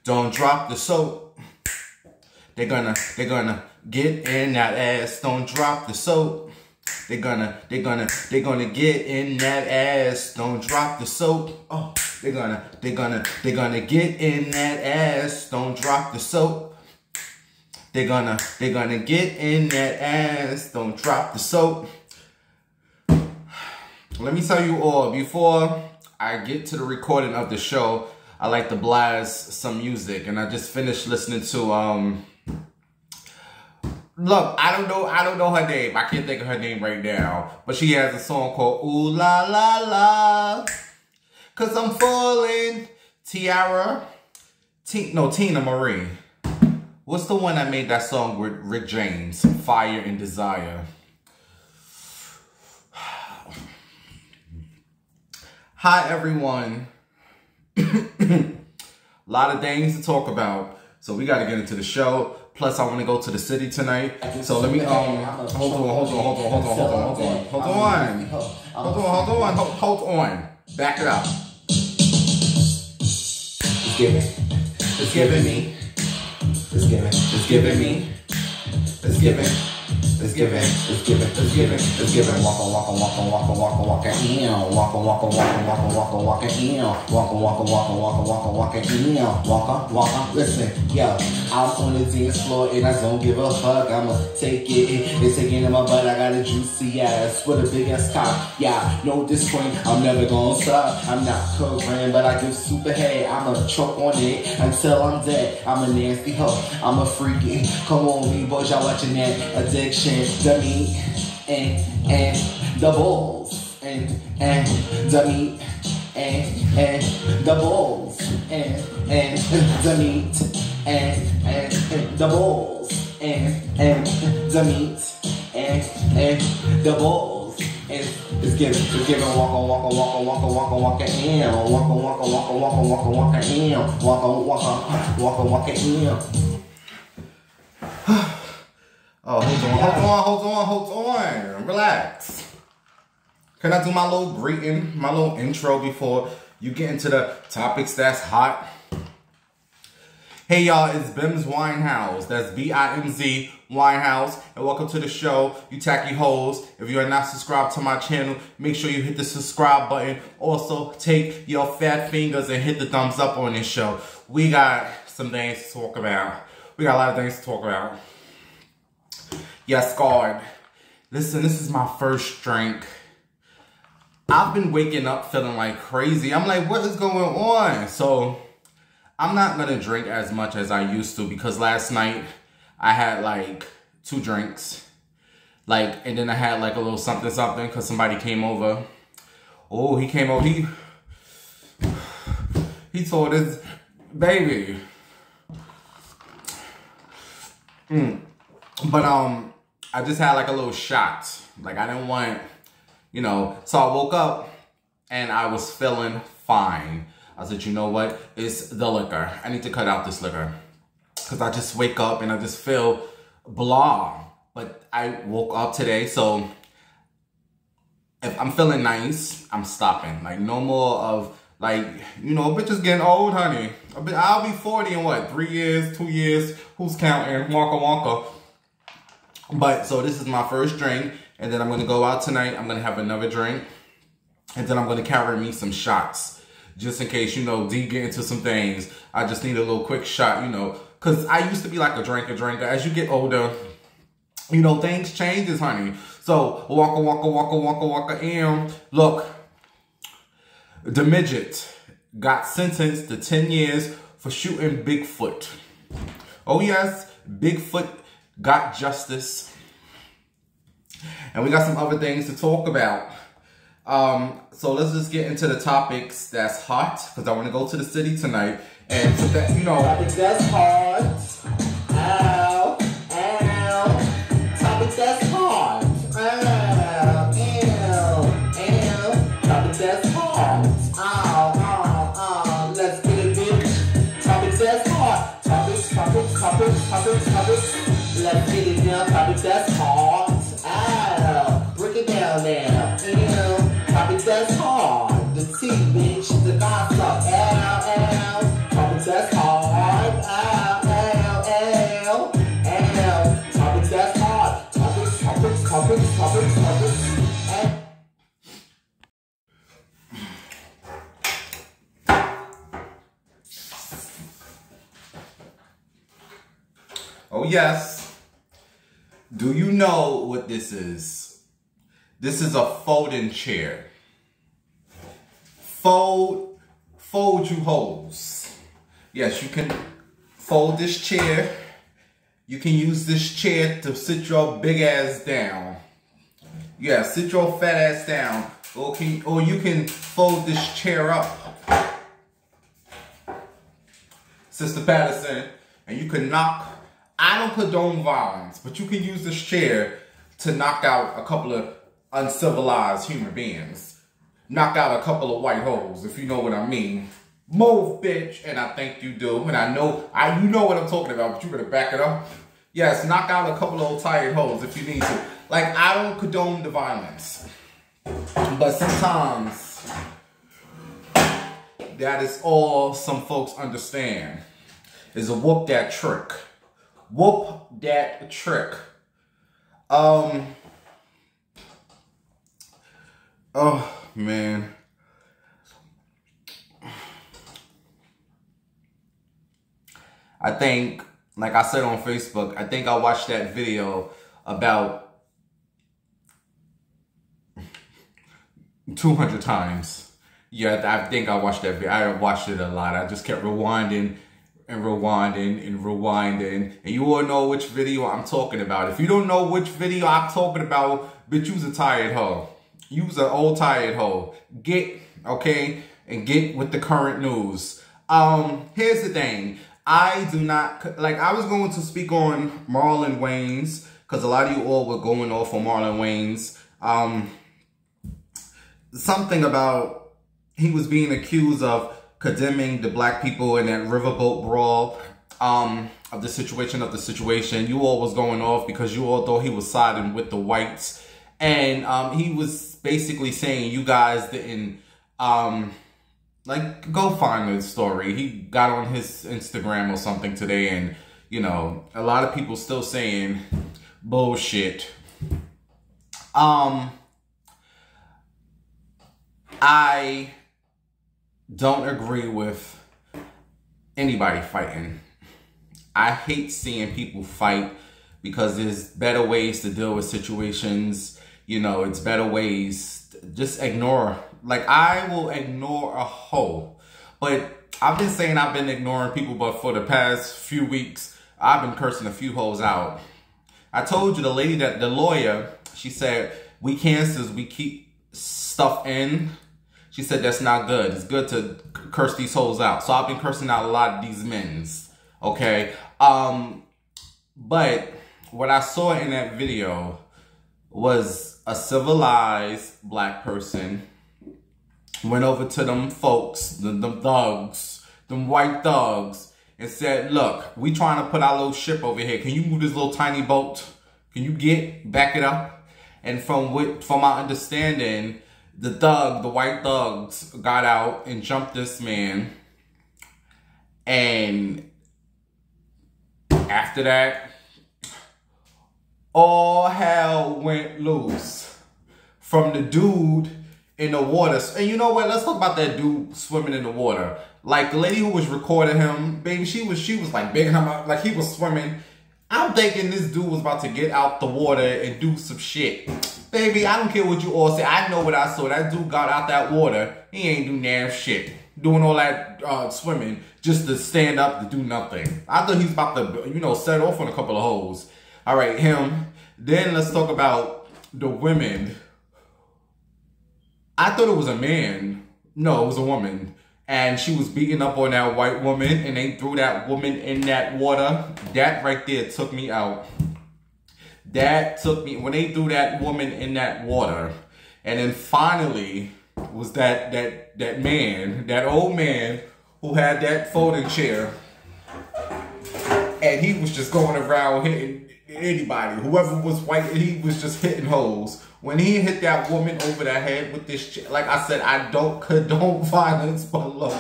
don't drop the soap. They're gonna get in that ass, don't drop the soap. They're gonna get in that ass, don't drop the soap. Oh, they're gonna get in that ass, don't drop the soap. They're gonna get in that ass, don't drop the soap. Let me tell you all, before I get to the recording of the show, I like to blast some music, and I just finished listening to look, I don't know her name. I can't think of her name right now, but she has a song called Ooh La La La, 'Cause I'm falling. Tina Marie. What's the one that made that song with Rick James? Fire and Desire. Hi everyone. A lot of things to talk about, so we got to get into the show. Plus, I want to go to the city tonight. So let me hold on. Back it up. It's giving me. Listen, yo, I'm on the dance floor and I don't give a fuck. I'ma take it. It's taking in my butt. I got a juicy ass with a big ass cock. Yeah, no disappoint. I'm never gonna stop. I'm not programmed, but I give super head. I'ma choke on it until I'm dead. I'm a nasty hoe. I'm a freaky. Come on, me boys, y'all watching that addiction. The meat and the balls and the meat and the balls and the meat and the balls and the meat and the balls. It's giving waka in, waka in. Oh, hold on. Relax. Can I do my little greeting, my little intro before you get into the topics that's hot? Hey y'all, it's Bimz Winehouse. That's B-I-M-Z Winehouse. And welcome to the show, you tacky hoes. If you are not subscribed to my channel, make sure you hit the subscribe button. Also, take your fat fingers and hit the thumbs up on this show. We got some things to talk about. We got a lot of things to talk about. Yes, God. Listen, this is my first drink. I've been waking up feeling like crazy. I'm like, what is going on? So, I'm not going to drink as much as I used to because last night I had like 2 drinks. And then I had like a little something because somebody came over. Oh, he came over. He told his baby. But, I just had like a little shot. Like I didn't want, so I woke up and I was feeling fine. I said, you know what? It's the liquor. I need to cut out this liquor. Because I just wake up and I just feel blah. But I woke up today, so if I'm feeling nice, I'm stopping. Like no more of bitches getting old, honey. I'll be 40 in what, 3 years, 2 years? Who's counting? Wonka. But, so this is my first drink, and then I'm going to go out tonight, I'm going to have another drink, and then I'm going to carry me some shots, just in case, D get into some things. I just need a little quick shot, because I used to be like a drinker. As you get older, things changes, honey. So, waka in. Look, the midget got sentenced to 10 years for shooting Bigfoot. Oh yes, Bigfoot got justice. And we got some other things to talk about. So let's just get into the topics that's hot, because I want to go to the city tonight. And so that, Topics that's hot. Ow. Topics that's hot. Topics that's hot. Let's get it, bitch. Topics that's hot. Topics. Let's get it down. Topics that's hot. Break it down now. Topics that's hard. The tea, bitch. The gossip. Topics that's hard. yes. Do you know what this is? This is a folding chair. Fold you hoes. Yes, you can fold this chair. You can use this chair to sit your big ass down. Yeah, sit your fat ass down. Or you can fold this chair up, Sister Patterson, and you can knock. I don't condone violence, but you can use this chair to knock out a couple of uncivilized human beings. Knock out a couple of white hoes, if you know what I mean. Move, bitch, and I think you do. And I know, you know what I'm talking about, but you better back it up. Yes, knock out a couple of old tired hoes if you need to. Like, I don't condone the violence. But sometimes, that is all some folks understand. Is a whoop that trick. Whoop that trick. Oh, man. I think, like I said on Facebook, I think I watched that video about 200 times. Yeah, I think I watched that video. I watched it a lot. I just kept rewinding and rewinding and rewinding. And you all know which video I'm talking about. If you don't know which video I'm talking about, bitch, you's a tired hoe. You's an old tired hoe. Get, okay, and get with the current news. Here's the thing. I do not, like, I was going to speak on Marlon Wayans, because a lot of you all were going off on Marlon Wayans. Something about he was being accused of condemning the black people in that riverboat brawl, of the situation. You all was going off because you all thought he was siding with the whites. And he was basically saying you guys didn't, like, go find the story. He got on his Instagram or something today, and, you know, a lot of people still saying bullshit. I don't agree with anybody fighting. I hate seeing people fight because there's better ways to deal with situations. You know, it's better ways. Just ignore. Like, I will ignore a hoe. But I've been saying I've been ignoring people, but for the past few weeks, I've been cursing a few hoes out. I told you the lady that, the lawyer, she said, we cancers, we keep stuff in. She said that's not good. It's good to curse these hoes out. So I've been cursing out a lot of these men's. Okay. But what I saw in that video was a civilized black person went over to them folks, them thugs, them white thugs, and said, look, we trying to put our little ship over here. Can you move this little tiny boat? Can you back it up? And from my understanding, the white thugs got out and jumped this man. And after that, all hell went loose from the dude in the water. And you know what? Let's talk about that dude swimming in the water. Like, the lady who was recording him, baby, she was like bigging him up, like he was swimming. I'm thinking this dude was about to get out the water and do some shit. Baby, I don't care what you all say. I know what I saw. That dude got out that water. He ain't do damn shit. Doing all that swimming just to stand up to do nothing. I thought he was about to, you know, set off on a couple of hoes. All right, him. Then let's talk about the women. I thought it was a man. No, it was a woman. And she was beating up on that white woman, and they threw that woman in that water. That right there took me out. That took me, when they threw that woman in that water. And then finally was that man, that old man who had that folding chair. And he was just going around hitting anybody. Whoever was white, he was just hitting hoes. When he hit that woman over the head with this chair, like I said, I don't condone violence, but look.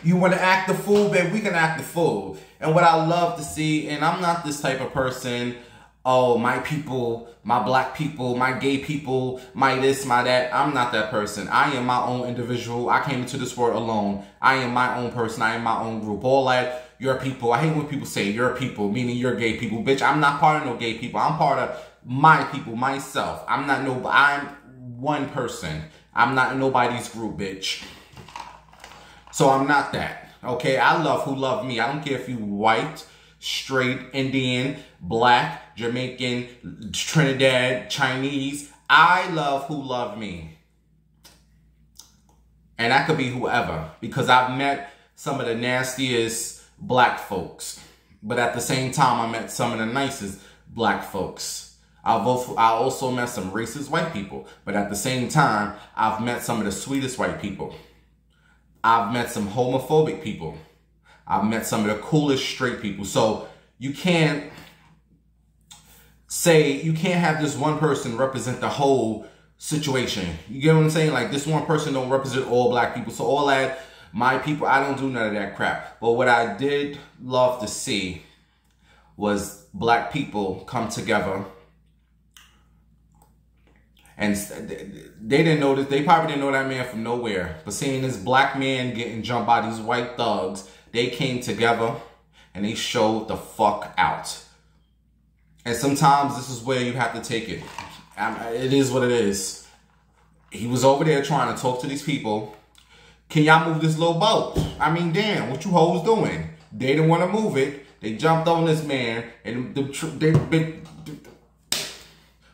You want to act the fool, babe? We can act the fool. And what I love to see, and I'm not this type of person, oh, my people, my black people, my gay people, my this, my that. I'm not that person. I am my own individual. I came into this world alone. I am my own person. I am my own group. All that your people. I hate when people say your people, meaning your gay people. Bitch, I'm not part of no gay people. I'm part of my people, myself. I'm one person. I'm not in nobody's group, bitch. So I'm not that. Okay, I love who love me. I don't care if you white, straight, Indian, black, Jamaican, Trinidad, Chinese. I love who love me. And that could be whoever, because I've met some of the nastiest black folks. But at the same time, I met some of the nicest black folks. I also met some racist white people. But at the same time, I've met some of the sweetest white people. I've met some homophobic people. I've met some of the coolest straight people. So you can't have this one person represent the whole situation. You get what I'm saying? Like, this one person don't represent all black people. So all that, my people, I don't do none of that crap. But what I did love to see was black people come together. And they didn't know this. They probably didn't know that man from nowhere. But seeing this black man getting jumped by these white thugs, they came together and they showed the fuck out. And sometimes this is where you have to take it. It is what it is. He was over there trying to talk to these people. Can y'all move this little boat? I mean, damn, what you hoes doing? They didn't want to move it. They jumped on this man. And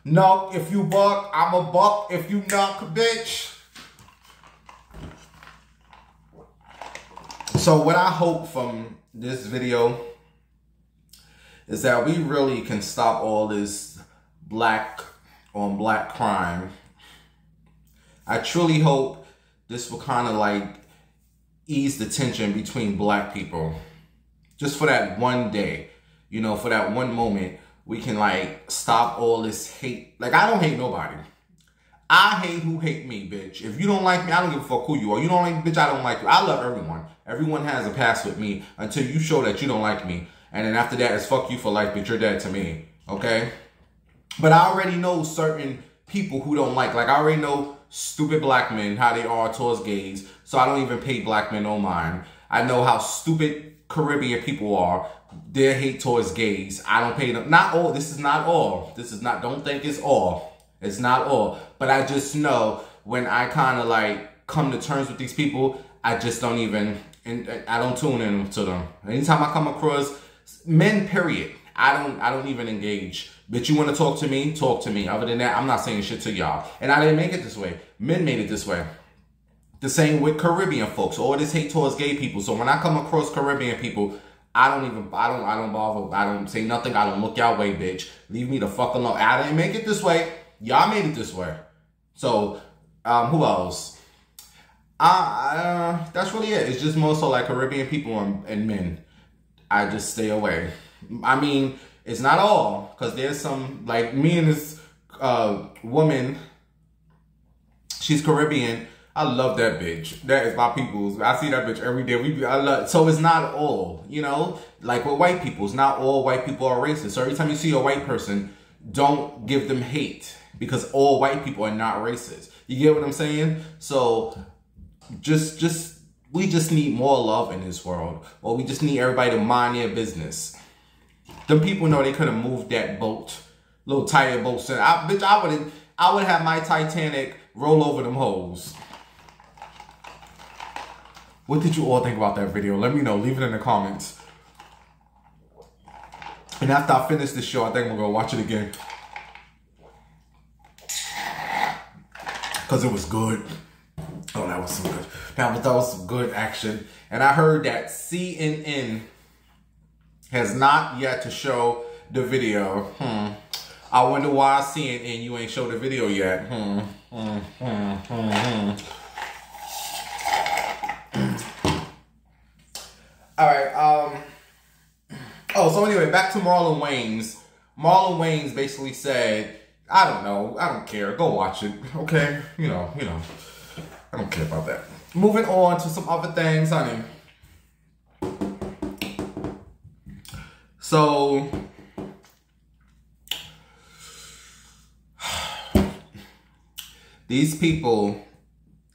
no, if you buck, I'm a buck. If you knock, bitch. So what I hope from this video is that we really can stop all this black on black crime. I truly hope this will kind of like ease the tension between black people. Just for that one day, you know, for that one moment, we can like stop all this hate. Like, I don't hate nobody. I hate who hate me, bitch. If you don't like me, I don't give a fuck who you are. You don't like me, bitch, I don't like you. I love everyone. Everyone has a pass with me until you show that you don't like me. And then after that, it's fuck you for life, bitch. You're dead to me, okay? But I already know certain people who don't like I already know stupid black men, how they are towards gays. So I don't even pay black men no mind. I know how stupid Caribbean people are. Their hate towards gays. I don't pay them. Not all. This is not all. This is not, don't think it's all. It's not all. But I just know when I kind of like come to terms with these people, I just don't even, and I don't tune in to them. Anytime I come across men, period, I don't even engage. But you want to talk to me? Talk to me. Other than that, I'm not saying shit to y'all. And I didn't make it this way. Men made it this way. The same with Caribbean folks. All this hate towards gay people. So when I come across Caribbean people, I don't bother. I don't say nothing. I don't look y'all way, bitch. Leave me the fuck alone. I didn't make it this way. Y'all made it this way. So, who else? That's really it. It's just more so like Caribbean people and men. I just stay away. I mean, it's not all, because there's some, like me and this woman, she's Caribbean. I love that bitch. That is my people's. I see that bitch every day. I love. So it's not all, you know, like with white people. It's not all white people are racist. So every time you see a white person, don't give them hate, because all white people are not racist. You get what I'm saying? So we just need more love in this world, or we just need everybody to mind their business. Them people know they could have moved that boat, little tiny boat. So I would have my Titanic roll over them hoes. What did you all think about that video? Let me know. Leave it in the comments. And after I finish this show, I think I'm going to watch it again. Because it was good. Oh, that was some good. That was some good action. And I heard that CNN has not yet to show the video. I wonder why CNN you ain't show the video yet. All right. Oh, so anyway, back to Marlon Wayans. Marlon Wayans basically said, I don't know, I don't care. Go watch it, okay? You know, I don't care about that. Moving on to some other things, honey. So, these people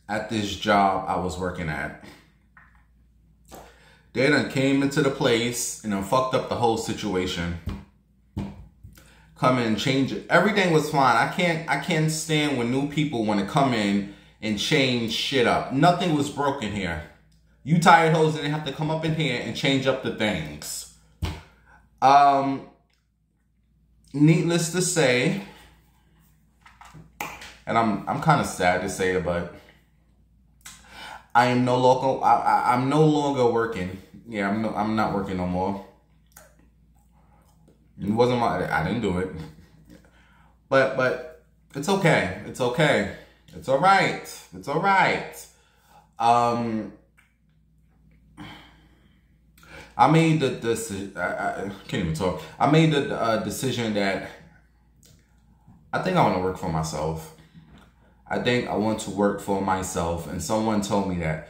at this job I was working at, They done came into the place and done fucked up the whole situation. Come in and change it. Everything was fine. I can't stand when new people want to come in and change shit up. Nothing was broken here. You tired hoes didn't have to come up in here and change up the things. Needless to say, and I'm kind of sad to say it, but I am no longer I'm no longer working. Yeah, I'm not working no more. It wasn't I didn't do it. But it's okay. It's okay. It's all right. It's all right. I made the decision. I can't even talk. I made the decision that I think I want to work for myself. I think I want to work for myself. And someone told me that.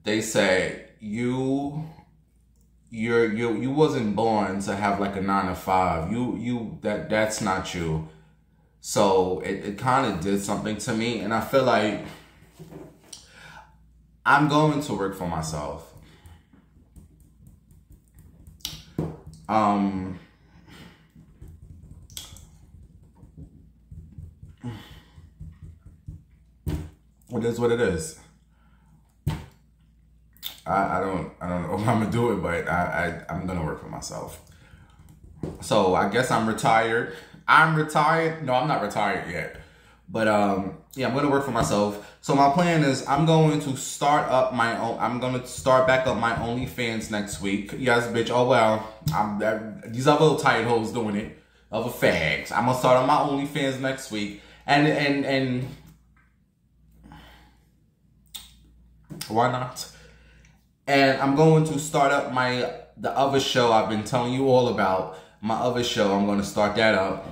They say you wasn't born to have like a 9-to-5. That's not you. So it kind of did something to me, and I feel like I'm going to work for myself. It is what it is. I don't know if I'm gonna do it, but I'm gonna work for myself. So I guess I'm retired. I'm retired. No, I'm not retired yet. But yeah, I'm gonna work for myself. So my plan is I'm going to start up my own. I'm gonna start back up my OnlyFans next week. Yes, bitch. Oh well. These other little tight hoes doing it. Other fags. I'm gonna start on my OnlyFans next week. And why not? And I'm going to start up the other show I've been telling you all about. My other show, I'm going to start that up.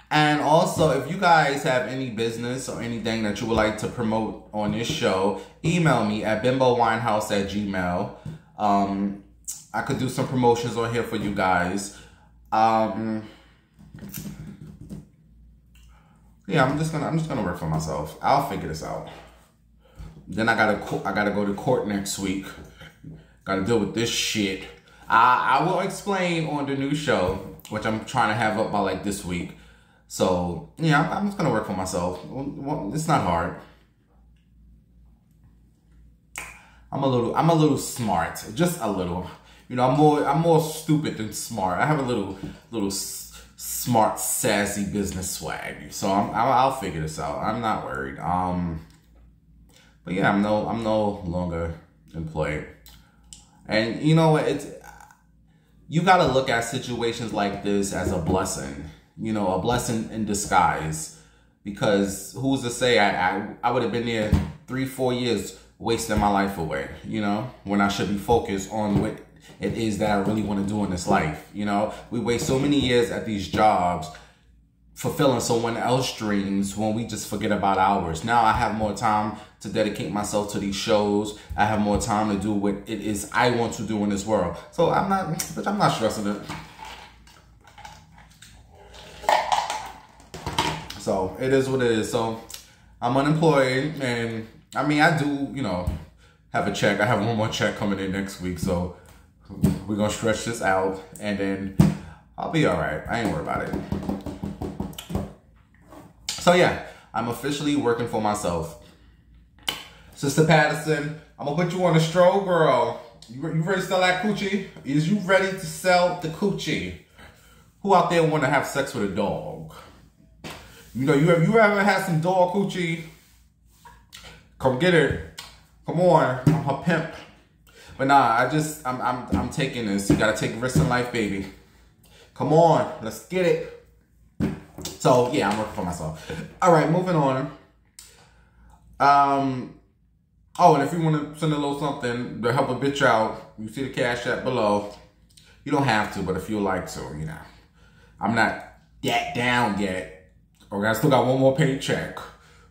And also, if you guys have any business or anything that you would like to promote on this show, email me at bimbowinehouse@gmail. I could do some promotions on here for you guys. Yeah, I'm just gonna work for myself. I'll figure this out. Then I gotta go to court next week. Gotta deal with this shit. I will explain on the new show, which I'm trying to have up by like this week. So yeah, I'm just gonna work for myself. Well, it's not hard. I'm a little smart, just a little. You know, I'm more stupid than smart. I have a little smart, sassy business swag. So I'll figure this out. I'm not worried. But yeah, I'm no longer employed. And you know what? You gotta look at situations like this as a blessing. You know, a blessing in disguise. Because who's to say I would have been there 3-4 years wasting my life away, you know, when I should be focused on what it is that I really want to do in this life. You know, we waste so many years at these jobs fulfilling someone else's dreams when we just forget about ours. Now I have more time to dedicate myself to these shows. I have more time to do what it is I want to do in this world. So I'm not stressing it. So it is what it is. So I'm unemployed, and I mean, I do, you know, have a check. I have one more check coming in next week. So we're going to stretch this out, and then I'll be all right. I ain't worried about it. So yeah, I'm officially working for myself. Sister Patterson, I'm going to put you on a stroll, girl. You ready to sell that coochie? Is you ready to sell the coochie? Who out there want to have sex with a dog? You know, you ever had some dog coochie? Come get it. Come on, I'm her pimp. But nah, I'm taking this. You gotta take risks in life, baby. Come on, let's get it. So yeah, I'm working for myself. All right, moving on. Oh, and if you want to send a little something to help a bitch out, you see the Cash App below. You don't have to, but if you like to, you know. I'm not that down yet. Okay, I still got one more paycheck.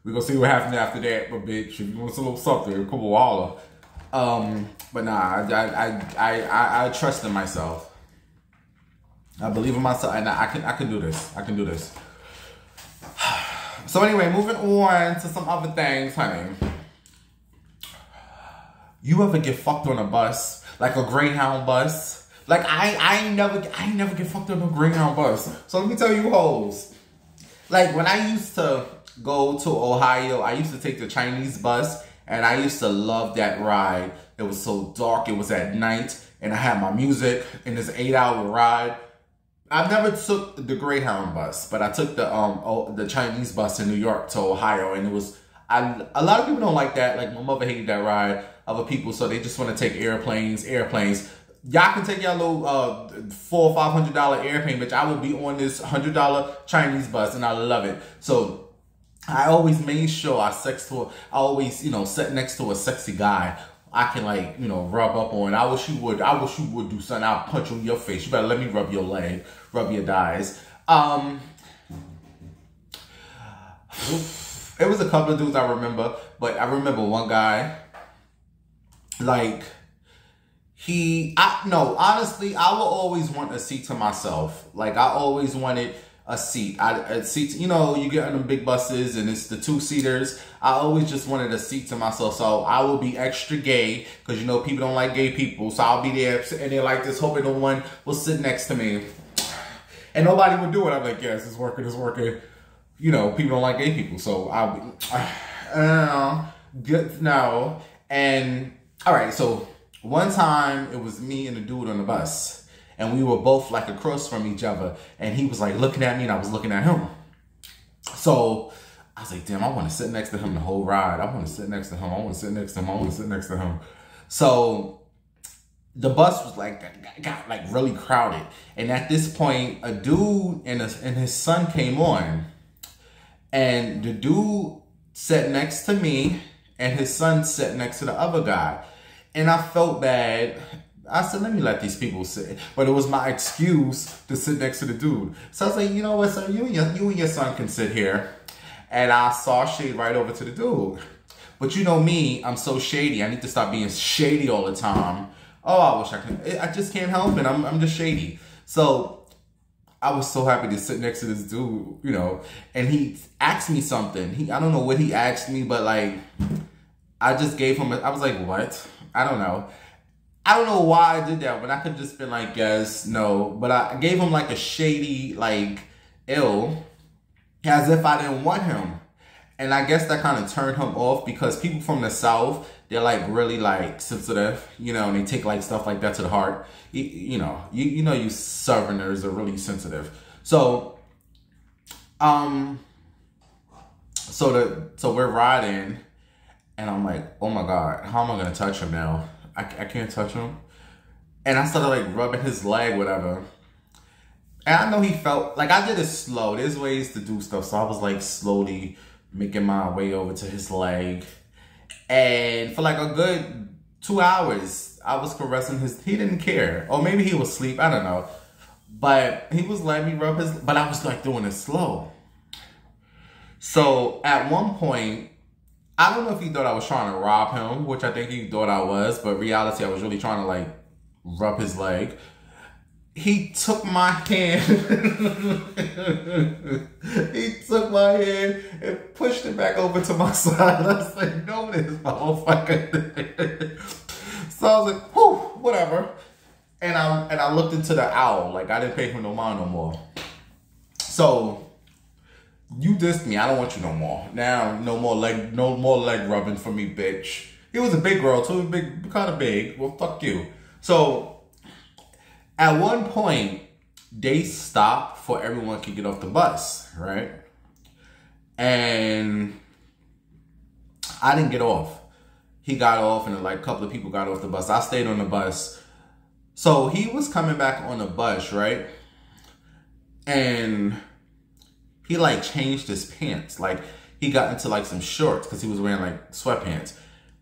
We're gonna see what happens after that, but bitch, if you want a little something, come on, holler. But nah, I trust in myself. I believe in myself, and I can do this. I can do this. So anyway, moving on to some other things, honey. You ever get fucked on a bus? Like a Greyhound bus? Like, I ain't never get fucked on a Greyhound bus. So let me tell you hoes. Like, when I used to go to Ohio, I used to take the Chinese bus, and I used to love that ride. It was so dark, it was at night, and I had my music in this 8-hour ride. I never took the Greyhound bus, but I took the Chinese bus in New York to Ohio, and it was, a lot of people don't like that. Like, my mother hated that ride. Other people, so they just want to take airplanes. Y'all can take y'all little $400 or $500 airplane, bitch. I will be on this $100 Chinese bus, and I love it. So I always made sure I always, you know, sit next to a sexy guy I can, like, you know, rub up on. I wish you would do something. I'll punch you in your face. You better let me rub your leg, rub your thighs. It was a couple of dudes I remember, but I remember one guy, like, honestly, I will always want a seat to myself. Like, I always wanted a seat. A seat, you know, you get on the big buses and it's the 2-seaters. I always just wanted a seat to myself. So I will be extra gay because, you know, people don't like gay people. So I'll be there sitting there like this, hoping no one will sit next to me. And nobody would do it. I'm like, yes, it's working, it's working. You know, people don't like gay people. So I'll be, good, no. And, all right, so one time it was me and the dude on the bus. And we were both like across from each other. And he was like looking at me and I was looking at him. So I was like, damn, I want to sit next to him the whole ride. I want to sit next to him. I want to sit next to him. I want to sit next to him. So the bus was like, got like really crowded. And at this point, a dude and his son came on. And the dude sat next to me and his son sat next to the other guy. And I felt bad. I said, let me let these people sit. But it was my excuse to sit next to the dude. So I was like, you know what, son, you and your son can sit here. And I saw shade right over to the dude. But you know me, I'm so shady. I need to stop being shady all the time. Oh, I wish I could. I just can't help it. I'm just shady. So I was so happy to sit next to this dude, you know. And he asked me something. I don't know what he asked me, but like, I just gave him, I was like, what? I don't know. I don't know why I did that, but I could have just been like, yes, no. But I gave him like a shady, like, ill, as if I didn't want him. And I guess that kind of turned him off because people from the South, they're like really like sensitive, you know, and they take like stuff like that to the heart. You know, you Southerners are really sensitive. So, so we're riding and I'm like, oh my God, how am I going to touch him now? I can't touch him. And I started like rubbing his leg, whatever. And I know he felt, like I did it slow. There's ways to do stuff. So I was like slowly making my way over to his leg. And for like a good 2 hours, I was caressing he didn't care. Or maybe he was asleep, I don't know. But he was letting me rub but I was like doing it slow. So at one point, I don't know if he thought I was trying to rob him, which I think he thought I was, but reality, I was really trying to like rub his leg. He took my hand. He took my hand and pushed it back over to my side. I was like, no, this motherfucker. So I was like, whew, whatever. And I looked into the owl. Like I didn't pay him no mind no more. So you dissed me. I don't want you no more. Now, no more leg rubbing for me, bitch. He was a big girl too, kind of big. Well, fuck you. So, at one point, they stopped for everyone could get off the bus, right? And I didn't get off. He got off, and like a couple of people got off the bus. I stayed on the bus. So he was coming back on the bus, right? And he like changed his pants. Like he got into like some shorts because he was wearing like sweatpants.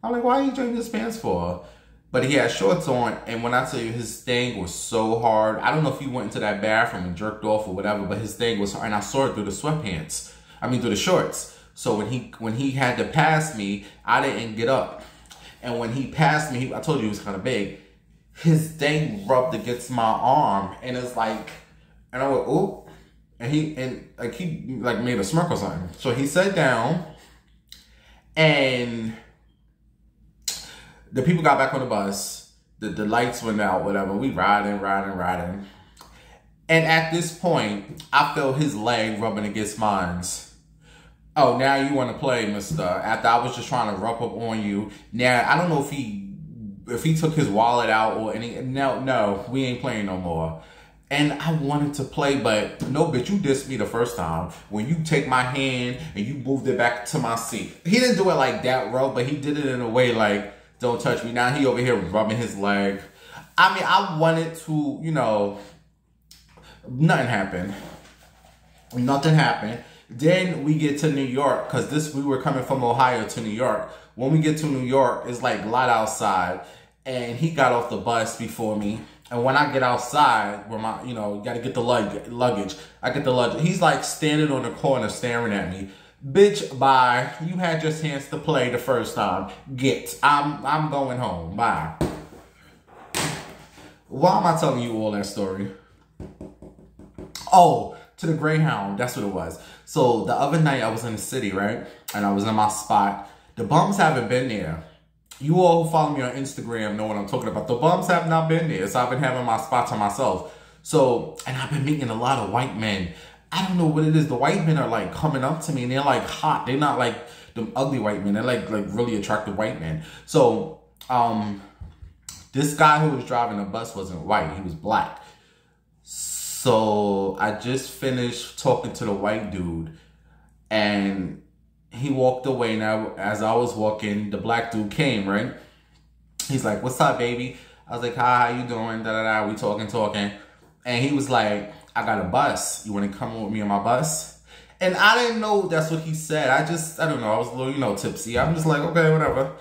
I'm like, why are you changing his pants for? But he had shorts on, and when I tell you his thing was so hard, I don't know if he went into that bathroom and jerked off or whatever, but his thing was hard, and I saw it through the sweatpants. I mean through the shorts. So when he had to pass me, I didn't get up. And when he passed me, I told you he was kind of big. His thing rubbed against my arm, and it's like, and I went, oh. And he made a smirk or something. So he sat down, and the people got back on the bus. The lights went out, whatever. We riding. And at this point, I felt his leg rubbing against mine. Oh, now you want to play, mister. After I was just trying to rub up on you. Now, I don't know if he took his wallet out or any. No, we ain't playing no more. And I wanted to play, but no, bitch, you dissed me the first time. When you take my hand and you moved it back to my seat. He didn't do it like that, bro, but he did it in a way like, don't touch me. Now he over here rubbing his leg. I mean, I wanted to, you know, nothing happened. Then we get to New York, because we were coming from Ohio to New York. When we get to New York, it's like light outside. And he got off the bus before me. And when I get outside, where my, you know, you gotta get the luggage. I get the luggage. He's like standing on the corner staring at me. Bitch, bye. You had your chance to play the first time. I'm going home. Bye. Why am I telling you all that story? Oh, to the Greyhound. That's what it was. So the other night I was in the city, right? And I was in my spot. The bums haven't been there. You all who follow me on Instagram know what I'm talking about. The bums have not been there. So I've been having my spot to myself. So, and I've been meeting a lot of white men. I don't know what it is. The white men are like coming up to me and they're like hot. They're not like them ugly white men. They're like really attractive white men. So, this guy who was driving the bus wasn't white. He was black. So I just finished talking to the white dude and he walked away. Now, as I was walking, the black dude came, right? He's like, what's up, baby? I was like, hi, how you doing? We talking. And he was like, I got a bus. You want to come with me on my bus? And I didn't know that's what he said. I don't know. I was a little, you know, tipsy. I'm just like, okay, whatever.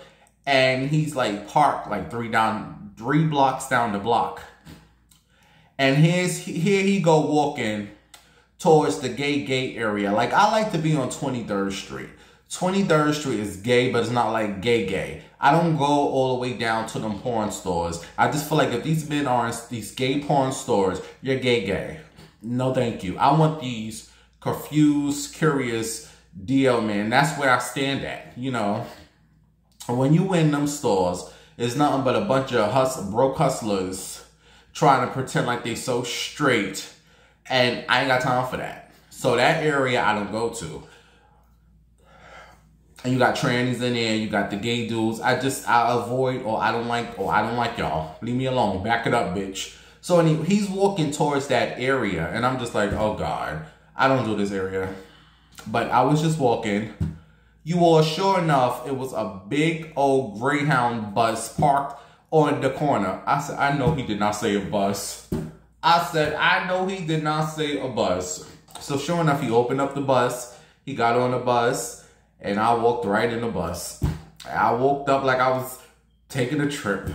And he's like parked like 3 blocks down the block. And here he go walking towards the gay area. Like, I like to be on 23rd Street. 23rd Street is gay, but it's not like gay. I don't go all the way down to them porn stores. I just feel like if these men are in these gay porn stores, you're gay. No, thank you. I want these confused, curious DL men. That's where I stand at, you know. When you in them stores, it's nothing but a bunch of broke hustlers trying to pretend like they so straight. And I ain't got time for that. So that area I don't go to. And you got trannies in there, you got the gay dudes. I avoid, or I don't like y'all. Leave me alone. Back it up, bitch. So he's walking towards that area, and I'm just like, oh God, I don't do this area. But I was just walking. You all, sure enough, it was a big old Greyhound bus parked on the corner. I said, I know he did not say a bus. I said, I know he did not say a bus. So sure enough, he opened up the bus. He got on the bus. And I walked right in the bus. I woke up like I was taking a trip.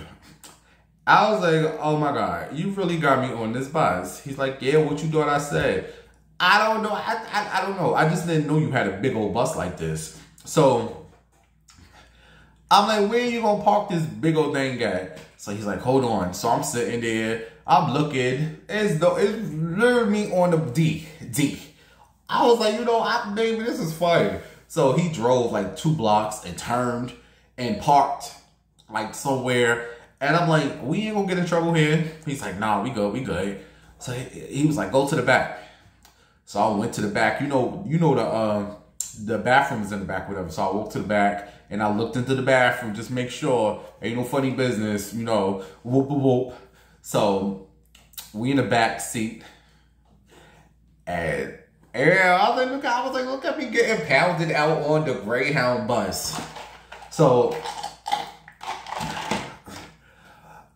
I was like, oh my God, you really got me on this bus. He's like, yeah, what you thought I said? I don't know. I don't know. I just didn't know you had a big old bus like this. So I'm like, where are you going to park this big old thing at? So he's like, hold on. So I'm sitting there. I'm looking as though it's literally me on the D. I was like, you know, baby, this is fire. So he drove like 2 blocks and turned and parked like somewhere. And I'm like, we ain't gonna get in trouble here. He's like, nah, we good. So he was like, go to the back. So I went to the back. You know the bathroom is in the back, whatever. So I walked to the back and I looked into the bathroom, just make sure ain't no funny business, you know, whoop, whoop, whoop. So we in the back seat. And yeah, I was like, look at me getting pounded out on the Greyhound bus. So,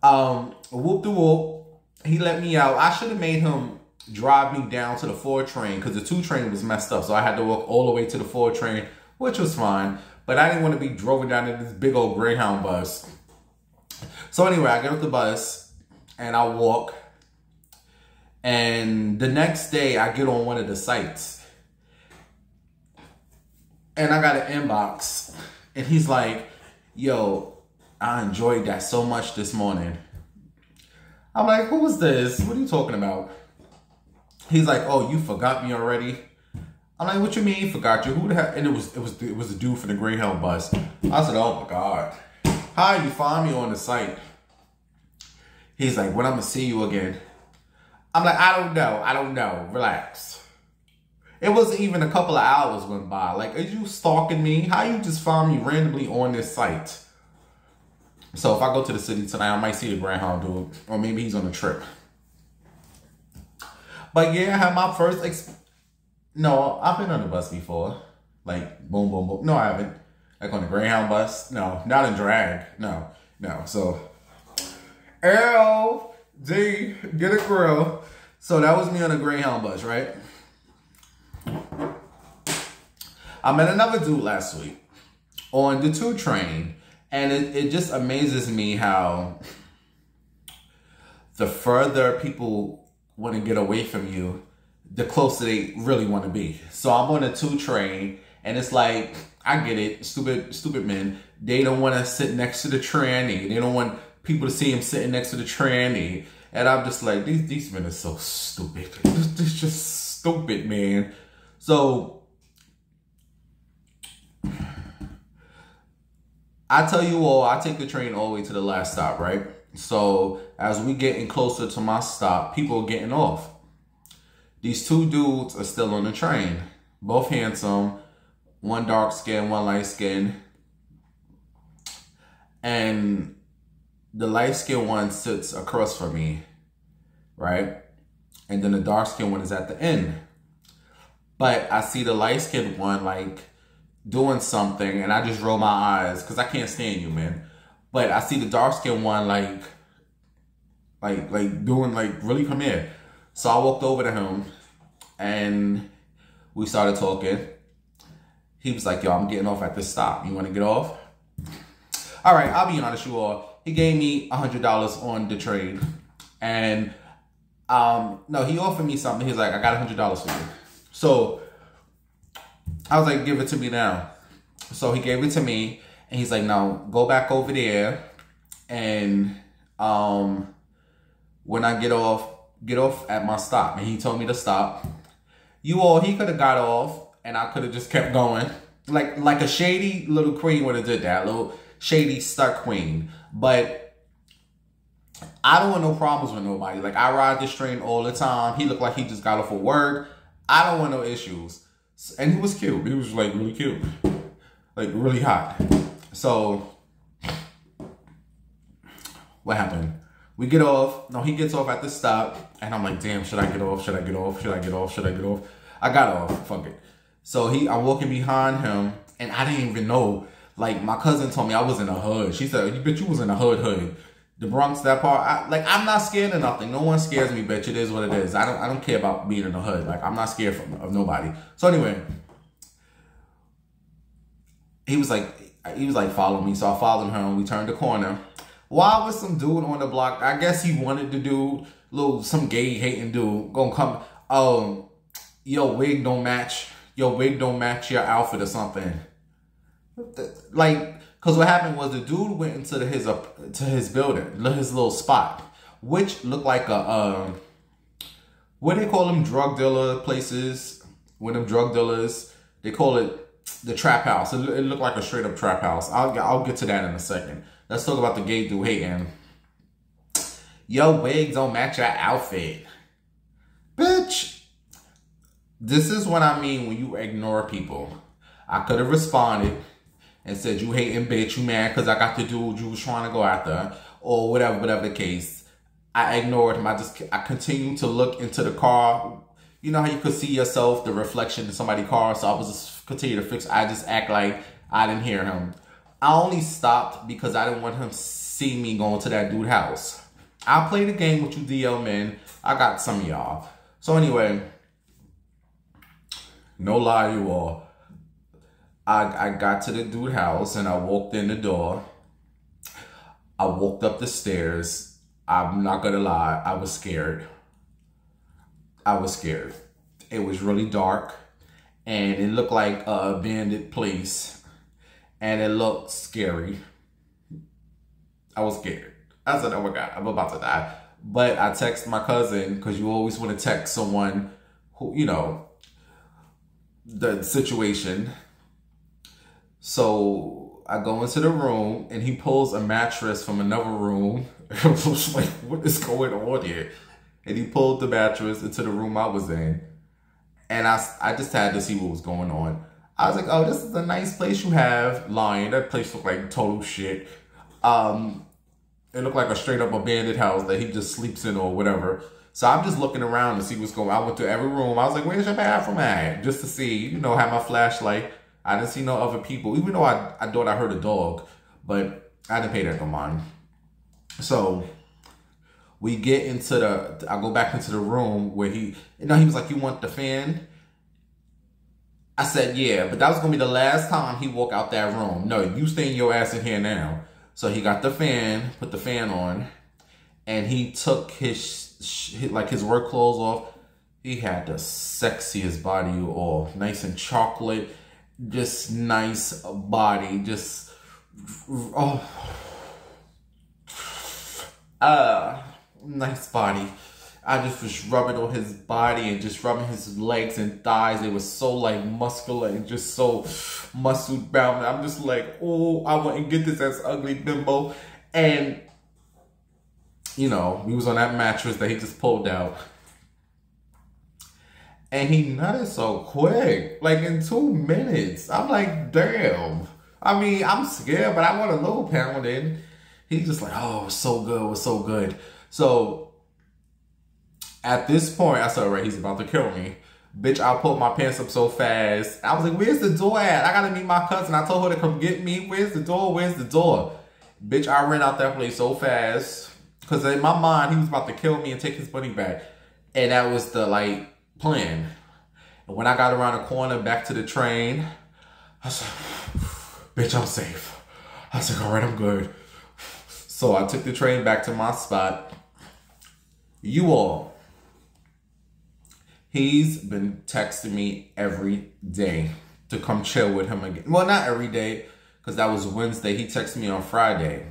whoop de whoop, he let me out. I should have made him drive me down to the 4 train because the 2 train was messed up. So I had to walk all the way to the 4 train, which was fine. But I didn't want to be driven down in this big old Greyhound bus. So anyway, I get off the bus and I walk. And the next day, I get on one of the sites. And I got an inbox. And he's like, yo, I enjoyed that so much this morning. I'm like, who is this? What are you talking about? He's like, oh, you forgot me already? I'm like, what you mean forgot you? Who the hell? And it was a dude for the Greyhound bus. I said, oh my God. Hi, you find me on the site. He's like, when I'm gonna see you again? I'm like, I don't know. Relax. It wasn't even a couple of hours went by. Like, are you stalking me? How you just find me randomly on this site? So if I go to the city tonight, I might see the Greyhound dude. Or maybe he's on a trip. But yeah, I had my first No, I've been on the bus before. Like, boom, boom, boom. No, I haven't. Like on the Greyhound bus. No, not in drag. No. So, L-D, get a grill. So that was me on a Greyhound bus, right? I met another dude last week on the 2 train. And it just amazes me how the further people want to get away from you, the closer they really want to be. So I'm on a 2 train, and it's like, I get it, stupid men. They don't want to sit next to the tranny. They don't want people to see him sitting next to the tranny. And I'm just like, these men are so stupid. It's just stupid, man. So I tell you all, I take the train all the way to the last stop, right? So as we getting closer to my stop, people are getting off. These 2 dudes are still on the train. Both handsome. One dark skin, one light skin. And the light skin one sits across from me, right? And then the dark skin one is at the end. But I see the light skin one like doing something, and I just roll my eyes because I can't stand you, man. But I see the dark skin one like doing like, really, come here. So I walked over to him and we started talking. He was like, yo, I'm getting off at this stop. You want to get off? All right, I'll be honest, you all. He gave me $100 on the trade. And no, he offered me something. He's like, I got $100 for you. So I was like, give it to me now. So he gave it to me, and he's like, no, go back over there, and when I get off at my stop. And he told me to stop. He could have got off, and I could have just kept going. Like a shady little queen would have did that. Little shady stuck queen. But I don't want no problems with nobody. Like, I ride this train all the time. He looked like he just got off of work. I don't want no issues. And he was cute. He was like really cute. Like really hot. So what happened? We get off. No, he gets off at the stop. And I'm like, damn, should I get off? Should I get off? Should I get off? Should I get off? I got off. Fuck it. So I'm walking behind him, and I didn't even know. Like, my cousin told me I was in a hood. She said, bitch, you was in a hood. The Bronx, that part. I'm not scared of nothing. No one scares me, bitch. It is what it is. I don't care about being in the hood. Like, I'm not scared of nobody. So anyway, he was like, follow me. So I followed him. We turned the corner. Why was some dude on the block? I guess he wanted to do some gay hating dude gonna come. Oh, your wig don't match your outfit or something. Like, because what happened was the dude went into his building, his little spot, which looked like a what do they call them, drug dealer places? When them drug dealers, they call it the trap house. It looked like a straight up trap house. I'll get to that in a second. Let's talk about the gay dude hating. Your wig don't match your outfit, bitch. This is what I mean when you ignore people. I could have responded and said, you hating bitch, you mad because I got the dude you was trying to go after, or whatever the case. I ignored him. I continued to look into the car. You know how you could see yourself, the reflection in somebody's car, so I was just continue to fix. I just act like I didn't hear him. I only stopped because I didn't want him to see me going to that dude's house. I'll play the game with you DL men. I got some of y'all. So anyway, no lie you all. I got to the dude's house and I walked in the door. I walked up the stairs. I'm not gonna lie, I was scared. It was really dark and it looked like an abandoned place and it looked scary. I was scared. I said, oh my God, I'm about to die. But I texted my cousin, because you always want to text someone who, you know, the situation. So I go into the room and he pulls a mattress from another room. I was like, what is going on here? And he pulled the mattress into the room I was in. And I just had to see what was going on. I was like, oh, this is a nice place you have. Lying. That place looked like total shit. It looked like a straight up abandoned house that he just sleeps in or whatever. So I'm just looking around to see what's going on. I went to every room. I was like, where's your bathroom at? Just to see, you know, have my flashlight. I didn't see no other people, even though I thought I heard a dog, but I didn't pay that no mind. So we get into I go back into the room where he was like, you want the fan? I said, yeah, but that was going to be the last time he walked out that room. No, you staying your ass in here now. So he got the fan, put the fan on, and he took his work clothes off. He had the sexiest body all nice and chocolate. Just nice body, just nice body. I just was rubbing on his body and just rubbing his legs and thighs. It was so like muscular and just so muscle bound. I'm just like, oh, I wouldn't get this as ugly bimbo. And you know, we was on that mattress that he just pulled out. And he nutted so quick, like in 2 minutes. I'm like, damn. I mean, I'm scared, but I want a little pounding. He's just like, oh, it was so good, it was so good. So at this point, I said, all right, he's about to kill me. Bitch, I pulled my pants up so fast. I was like, where's the door at? I gotta meet my cousin. I told her to come get me. Where's the door? Where's the door? Bitch, I ran out that place so fast. Because in my mind, he was about to kill me and take his money back. And that was the, like, plan. And when I got around the corner back to the train, I said, bitch, I'm safe. I was like, all right, I'm good. So I took the train back to my spot. You all, he's been texting me every day to come chill with him again. Well, not every day, because that was Wednesday. He texted me on Friday.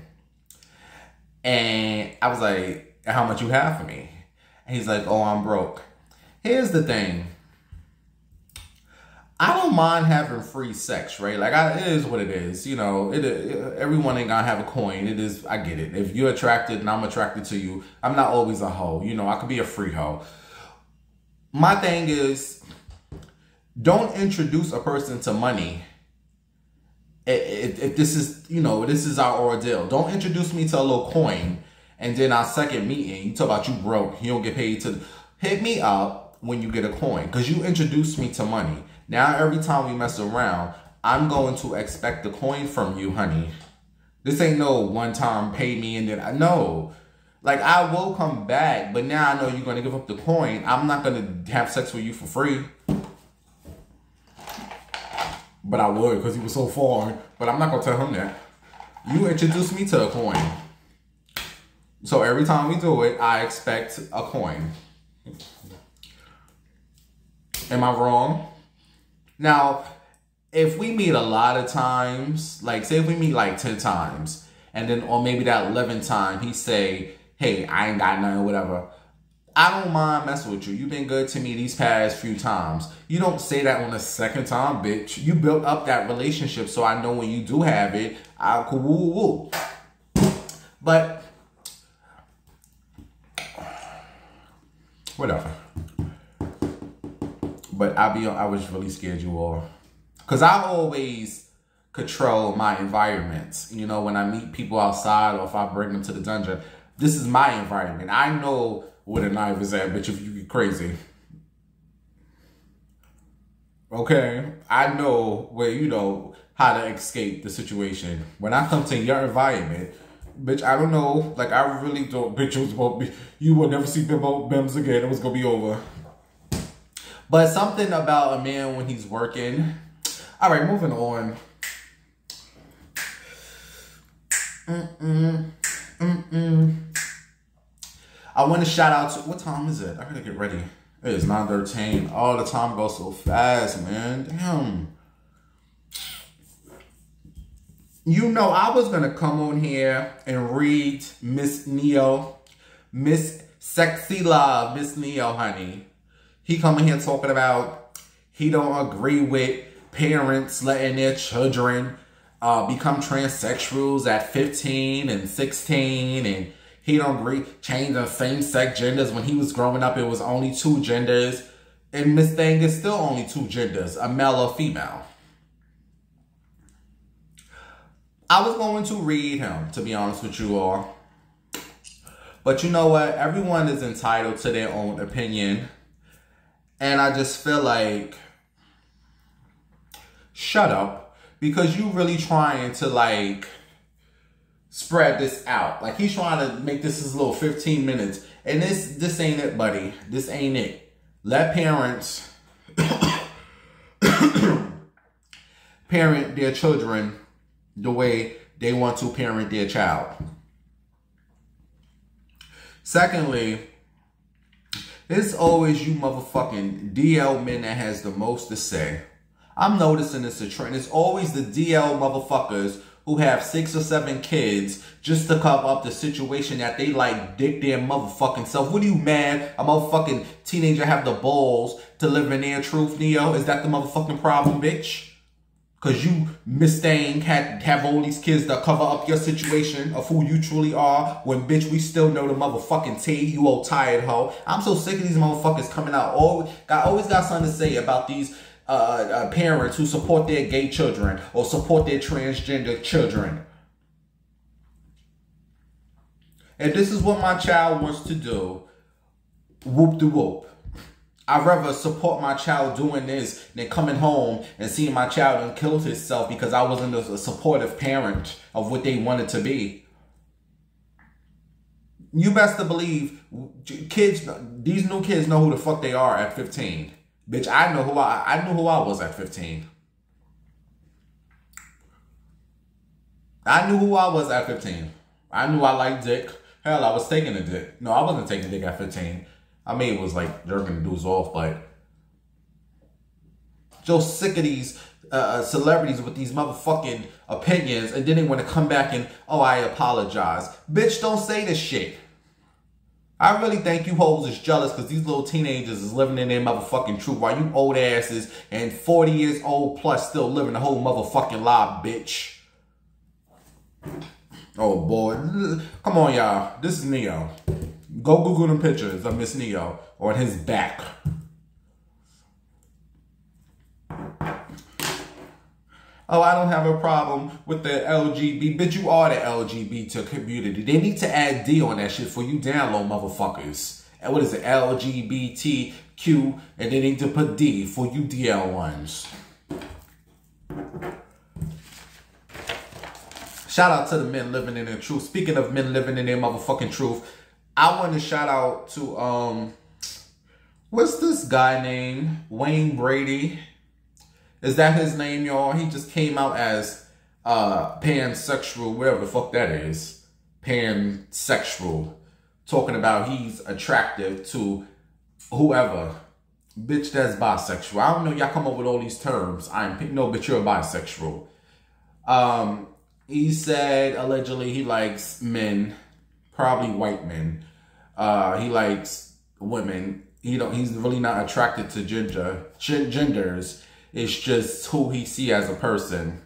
And I was like, how much you have for me? And he's like, oh, I'm broke. Here's the thing. I don't mind having free sex, right? Like, it is what it is. You know, everyone ain't gonna have a coin. It is, I get it. If you're attracted and I'm attracted to you, I'm not always a hoe. You know, I could be a free hoe. My thing is, don't introduce a person to money. If this is, you know, this is our ordeal. Don't introduce me to a little coin. And then our second meeting, you talk about you broke. You don't get paid to hit me up when you get a coin, because you introduced me to money. Now every time we mess around, I'm going to expect the coin from you, honey. This ain't no one time pay me and then I know. Like, I will come back, but now I know you're going to give up the coin. I'm not going to have sex with you for free. But I would, because he was so foreign. But I'm not going to tell him that. You introduced me to a coin. So every time we do it, I expect a coin. Am I wrong? Now, if we meet a lot of times, like say if we meet like 10 times, and then or maybe that 11th time he say, hey, I ain't got nothing, whatever. I don't mind messing with you. You've been good to me these past few times. You don't say that on the second time, bitch. You built up that relationship, so I know when you do have it, I'll cool woo woo. But whatever. But I was really scared, you all. Because I always control my environment. You know, when I meet people outside or if I bring them to the dungeon, this is my environment. I know where the knife is at, bitch, if you get crazy. Okay? I know where, you know, how to escape the situation. When I come to your environment, bitch, I don't know. Like, I really don't. Bitch, it was about to be, you will never see Bims again. It was going to be over. But something about a man when he's working. All right, moving on. I want to shout out to, what time is it? I gotta get ready. It is 9:13. Oh, the time goes so fast, man. Damn. You know, I was gonna come on here and read Miss Neo, Miss Sexy Love, Miss Neo, honey. He coming here talking about he don't agree with parents letting their children become transsexuals at 15 and 16, and he don't agree changing same-sex genders. When he was growing up, it was only 2 genders, and Miss Thing is still only 2 genders, a male or female. I was going to read him, to be honest with you all. But you know what? Everyone is entitled to their own opinion. And I just feel like, shut up. Because you really trying to, like, spread this out. Like, he's trying to make this his little 15 minutes. And this ain't it, buddy. This ain't it. Let parents parent their children the way they want to parent their child. Secondly, it's always you motherfucking DL men that has the most to say. I'm noticing this a trend. It's always the DL motherfuckers who have 6 or 7 kids just to cover up the situation that they like dick their motherfucking self. What are you mad? A motherfucking teenager have the balls to live in their truth, Neo? Is that the motherfucking problem, bitch? Because you, Miss Thing, have all these kids that cover up your situation of who you truly are. When, bitch, we still know the motherfucking tea, you old tired hoe. I'm so sick of these motherfuckers coming out. Always got something to say about these parents who support their gay children or support their transgender children. If this is what my child wants to do, whoop-de-whoop. I'd rather support my child doing this than coming home and seeing my child and kill himself because I wasn't a supportive parent of what they wanted to be. You best to believe kids, these new kids know who the fuck they are at 15. Bitch, I knew who I was at 15. I knew who I was at 15. I knew I liked dick. Hell, I was taking a dick. No, I wasn't taking dick at 15. I mean, it was like jerking the dudes off, but so sick of these celebrities with these motherfucking opinions, and then they want to come back and, oh, I apologize. Bitch, don't say this shit. I really think you hoes is jealous because these little teenagers is living in their motherfucking truth while you old asses and 40 years old plus still living the whole motherfucking lie, bitch. Oh, boy. Come on, y'all. This is Neo. Go Google them pictures of Miss Neo on his back. Oh, I don't have a problem with the LGBT. Bitch, you are the LGBT community. They need to add D on that shit for you download motherfuckers. And what is it? LGBTQ. And they need to put D for you DL ones. Shout out to the men living in their truth. Speaking of men living in their motherfucking truth, I want to shout out to, what's this guy named? Wayne Brady. Is that his name, y'all? He just came out as pansexual, whatever the fuck that is. Pansexual. Talking about he's attractive to whoever. Bitch, that's bisexual. I don't know, y'all come up with all these terms. No, but you're bisexual. He said, allegedly, he likes men. Probably white men. He likes women. He's really not attracted to genders. It's just who he see as a person.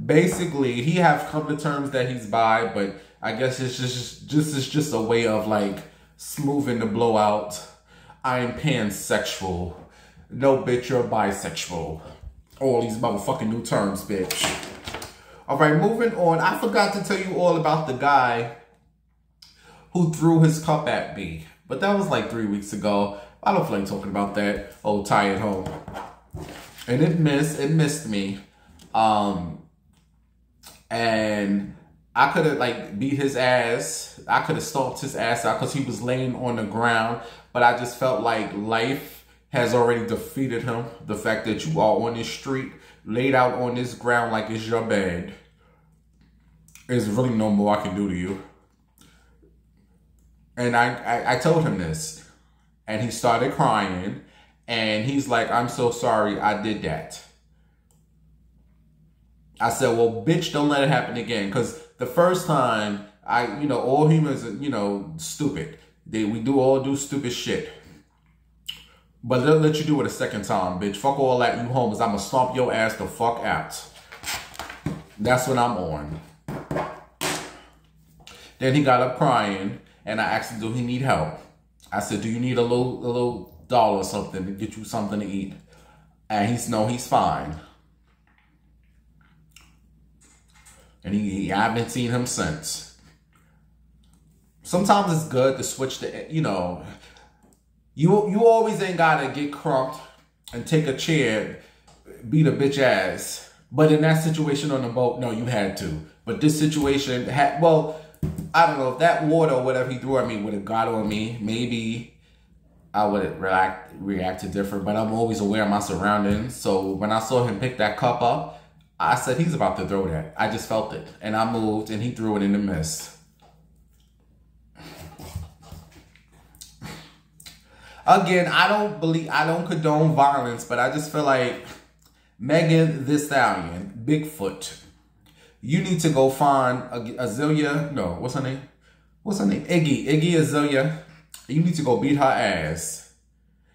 Basically, he have come to terms that he's bi, but I guess it's just a way of like smoothing the blowout. I'm pansexual. No, bitch, you're bisexual. All these motherfucking new terms, bitch. All right, moving on. I forgot to tell you all about the guy who threw his cup at me. But that was like 3 weeks ago. I don't feel like talking about that. Old tired home. And it missed me. And I could have like beat his ass. I could have stomped his ass out because he was laying on the ground. But I just felt like life has already defeated him. The fact that you are on this street, laid out on this ground like it's your bed. There's really no more I can do to you. And I told him this. And he started crying. And he's like, I'm so sorry I did that. I said, well, bitch, don't let it happen again. Because the first time, all humans are, stupid. We all do stupid shit. But they'll let you do it a second time, bitch. Fuck all that, you homies. I'm going to stomp your ass the fuck out. That's what I'm on. Then he got up crying, and I asked him, do he need help? I said, do you need a little doll or something to get you something to eat? And he's fine. And I haven't seen him since. Sometimes it's good to switch the, you know, you always ain't gotta get crumped and take a chair, beat a bitch ass. But in that situation on the boat, no, you had to. But this situation had, well, I don't know if that water or whatever he threw at me would have got on me. Maybe I would reacted different, but I'm always aware of my surroundings. So when I saw him pick that cup up, I said, he's about to throw that. I just felt it. And I moved and he threw it in the mist. Again, I don't condone violence, but I just feel like Megan Thee Stallion, Bigfoot, you need to go find Azalea. No, what's her name? Iggy Azalea. You need to go beat her ass.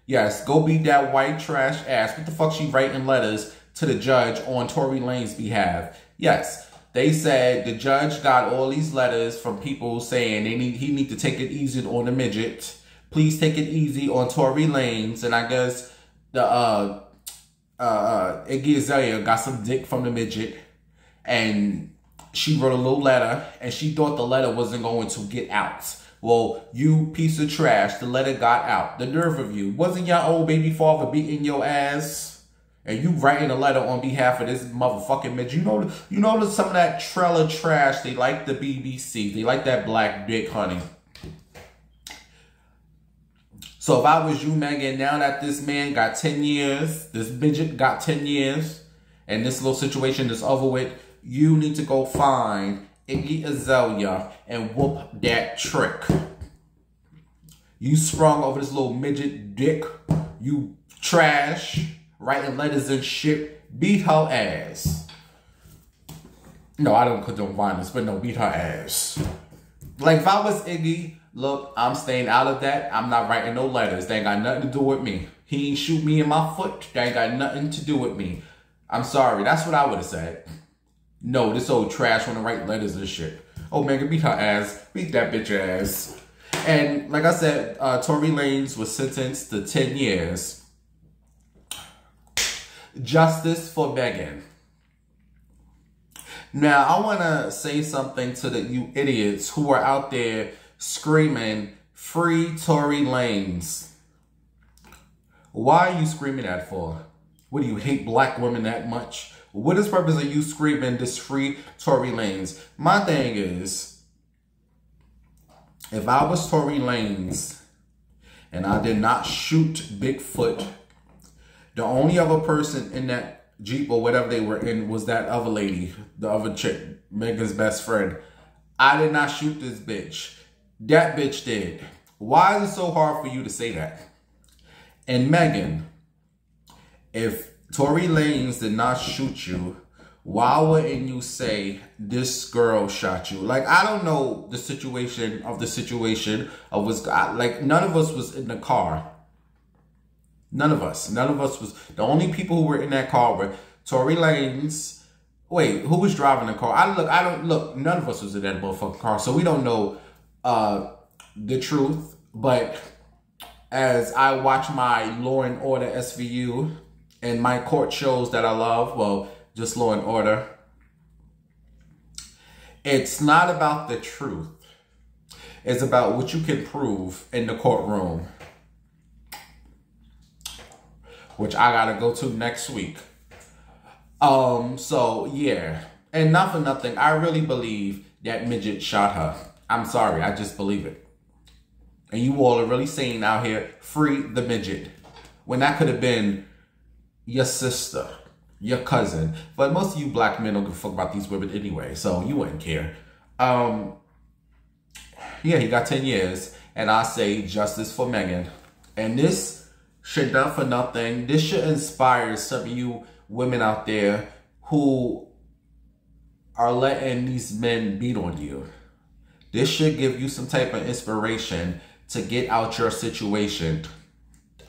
Yes, go beat that white trash ass. What the fuck she writing letters to the judge on Tory Lanez behalf? Yes, they said the judge got all these letters from people saying he need to take it easy on the midget. Please take it easy on Tory Lanez. And I guess the Iggy Azalea got some dick from the midget. And she wrote a little letter, and she thought the letter wasn't going to get out. Well, you piece of trash, the letter got out. The nerve of you. Wasn't your old baby father beating your ass? And you writing a letter on behalf of this motherfucking midget. You know some of that trailer trash, they like the BBC. They like that black dick, honey. So if I was you, Megan, now that this man got 10 years, this midget got 10 years, and this little situation is over with, you need to go find Iggy Azalea and whoop that trick. You sprung over this little midget dick. You trash, writing letters and shit. Beat her ass. No, I don't condone violence, but no, beat her ass. Like, if I was Iggy, look, I'm staying out of that. I'm not writing no letters. They ain't got nothing to do with me. He ain't shoot me in my foot. They ain't got nothing to do with me. I'm sorry. That's what I would have said. No, this old trash want to write letters and shit. Oh, Megan, beat her ass. Beat that bitch ass. And like I said, Tory Lanez was sentenced to 10 years. Justice for Megan. Now, I want to say something to you idiots who are out there screaming, free Tory Lanez. Why are you screaming that for? What, do you hate black women that much? What is the purpose of you screaming this free Tory Lanez? My thing is, if I was Tory Lanez and I did not shoot Bigfoot, the only other person in that Jeep or whatever they were in was that other lady, the other chick, Megan's best friend. I did not shoot this bitch. That bitch did. Why is it so hard for you to say that? And Megan, if Tory Lanez did not shoot you, why wouldn't you say this girl shot you? Like, I don't know the situation of what's, like, none of us was in the car. None of us was. The only people who were in that car were Tory Lanez. Wait, who was driving the car? None of us was in that motherfucking car, so we don't know the truth. But as I watch my Law and Order SVU and my court shows that I love, well, just Law and Order, it's not about the truth. It's about what you can prove in the courtroom, which I gotta go to next week. So yeah, and not for nothing, I really believe that midget shot her. I'm sorry, I just believe it. And you all are really saying out here, free the midget, when that could have been your sister, your cousin. But most of you black men don't give a fuck about these women anyway, so you wouldn't care. Yeah, he got 10 years, and I say justice for Megan. And this should, not for nothing, this should inspire some of you women out there who are letting these men beat on you. This should give you some type of inspiration to get out your situation.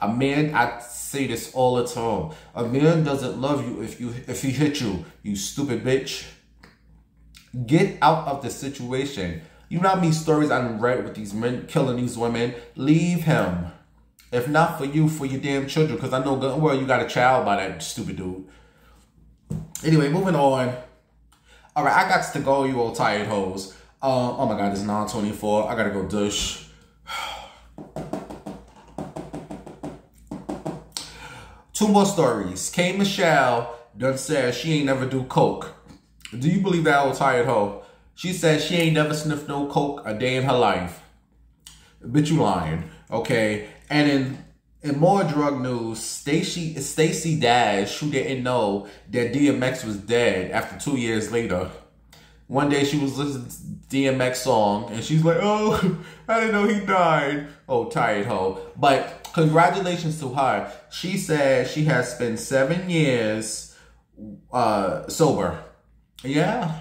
A man, I say this all the time, a man doesn't love you if he hit you, you stupid bitch. Get out of the situation. You know how many stories I've read with these men killing these women? Leave him. If not for you, for your damn children. Because I know good and well you got a child by that stupid dude. Anyway, moving on. All right, I got to go, you old tired hoes. Oh my God, it's 9:24. I gotta go douche. Two more stories. K. Michelle done said she ain't never do coke. Do you believe that old tired hoe? She said she ain't never sniffed no coke a day in her life. Bitch, you lying. Okay. And in more drug news, Stacey Dash, who didn't know that DMX was dead after 2 years later. One day she was listening to DMX song and she's like, oh, I didn't know he died. Oh, tired hoe. But congratulations to her. She said she has spent 7 years sober. Yeah.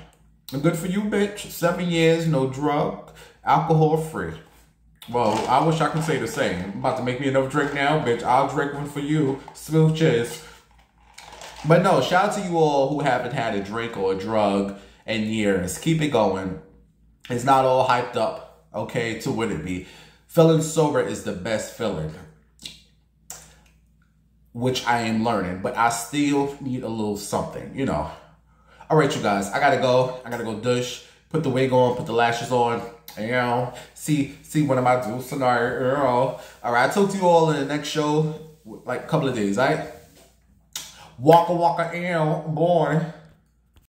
Good for you, bitch. 7 years, no drug, alcohol free. Well, I wish I could say the same. I'm about to make me another drink now, bitch. I'll drink one for you. Smooches. But no, shout out to you all who haven't had a drink or a drug in years. Keep it going. It's not all hyped up, okay, to what it be. Feeling sober is the best feeling, which I am learning. But I still need a little something, you know. All right, you guys. I gotta go. I gotta go douche. Put the wig on. Put the lashes on. You know, see what am I doing tonight? You know. All right, I'll talk to you all in the next show, like a couple of days, all right? Waka waka, boy.